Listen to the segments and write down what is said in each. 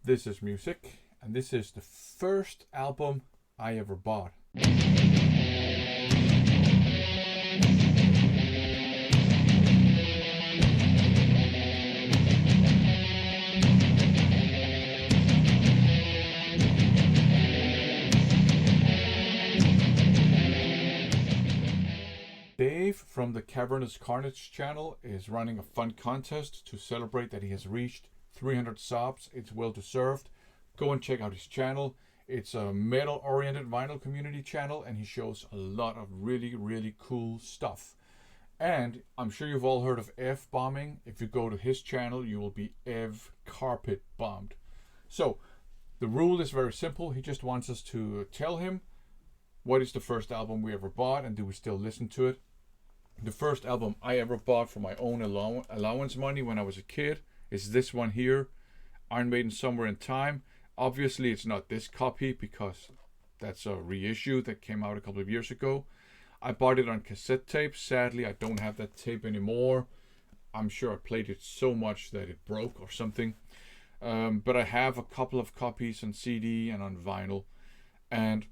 This is music, and this is the first album I ever bought. Dave from the Cavernous Carnage channel is running a fun contest to celebrate that he has reached 300 subs. It's well deserved. Go and check out his channel. It's a metal oriented vinyl community channel, and he shows a lot of really cool stuff. And I'm sure you've all heard of F bombing. If you go to his channel, you will be Ev carpet bombed. So the rule is very simple. He just wants us to tell him what is the first album we ever bought and do we still listen to it. The first album I ever bought for my own allowance money when I was a kid is this one here, Iron Maiden Somewhere in Time. Obviously it's not this copy because that's a reissue that came out a couple of years ago. I bought it on cassette tape. Sadly, I don't have that tape anymore. I'm sure I played it so much that it broke or something. But I have a couple of copies on CD and on vinyl. And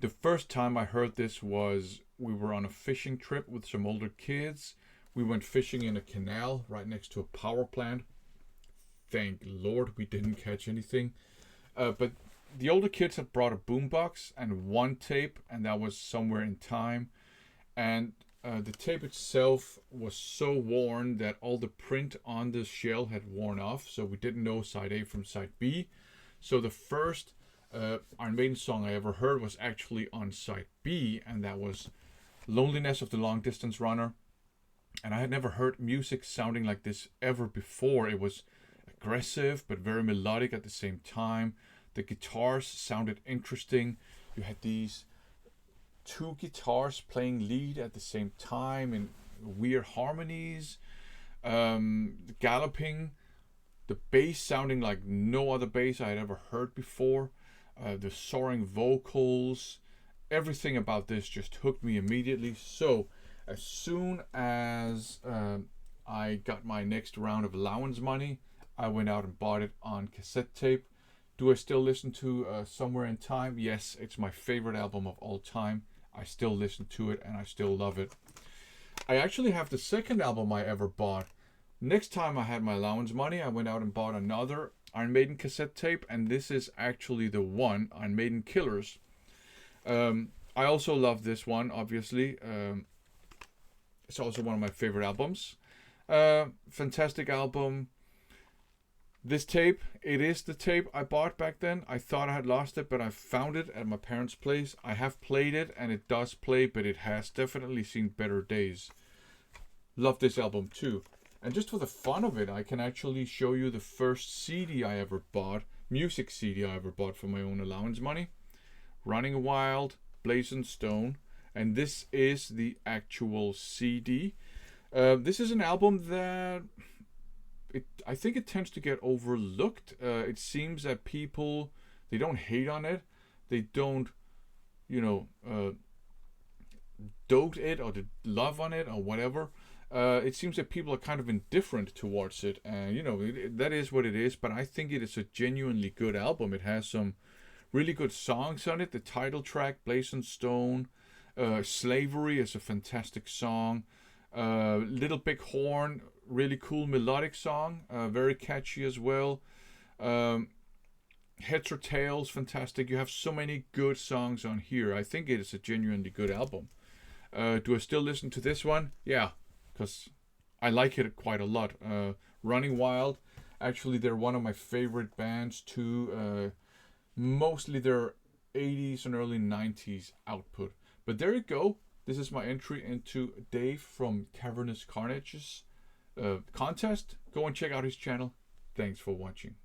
the first time I heard this was we were on a fishing trip with some older kids. We went fishing in a canal right next to a power plant. Thank Lord we didn't catch anything. But the older kids had brought a boombox and one tape, and that was Somewhere in Time. And the tape itself was so worn that all the print on the shell had worn off, so we didn't know side A from side B. So the first Iron Maiden song I ever heard was actually on side B, and that was Loneliness of the Long Distance Runner. And I had never heard music sounding like this ever before. It was aggressive but very melodic at the same time. The guitars sounded interesting. You had these two guitars playing lead at the same time in weird harmonies, galloping, the bass sounding like no other bass I had ever heard before, the soaring vocals. Everything about this just hooked me immediately. So as soon as I got my next round of allowance money, I went out and bought it on cassette tape. Do I still listen to Somewhere in Time? Yes, it's my favorite album of all time. I still listen to it and I still love it. I actually have the second album I ever bought. Next time I had my allowance money, I went out and bought another Iron Maiden cassette tape, and this is actually the one, Iron Maiden Killers. I also love this one, obviously. It's also one of my favorite albums. Fantastic album. This tape, it is the tape I bought back then. I thought I had lost it, but I found it at my parents' place. I have played it, and it does play, but it has definitely seen better days. Love this album too. And just for the fun of it, I can actually show you the first CD I ever bought, music CD I ever bought for my own allowance money. Running Wild, Blazing Stone, and this is the actual CD. This is an album that I think it tends to get overlooked. It seems that people, they don't hate on it, they don't, dote it or love on it or whatever. It seems that people are kind of indifferent towards it, and that is what it is. But I think it is a genuinely good album. It has some really good songs on it. The title track, Blazing Stone, Slavery is a fantastic song. Little Big Horn, really cool melodic song, very catchy as well. Heads or Tails, fantastic. You have so many good songs on here. I think it is a genuinely good album. Do I still listen to this one? Yeah, because I like it quite a lot. Running Wild, actually they're one of my favorite bands too. Mostly their 80s and early 90s output. But there you go. This is my entry into Dave from Cavernous Carnage's contest. Go and check out his channel. Thanks for watching.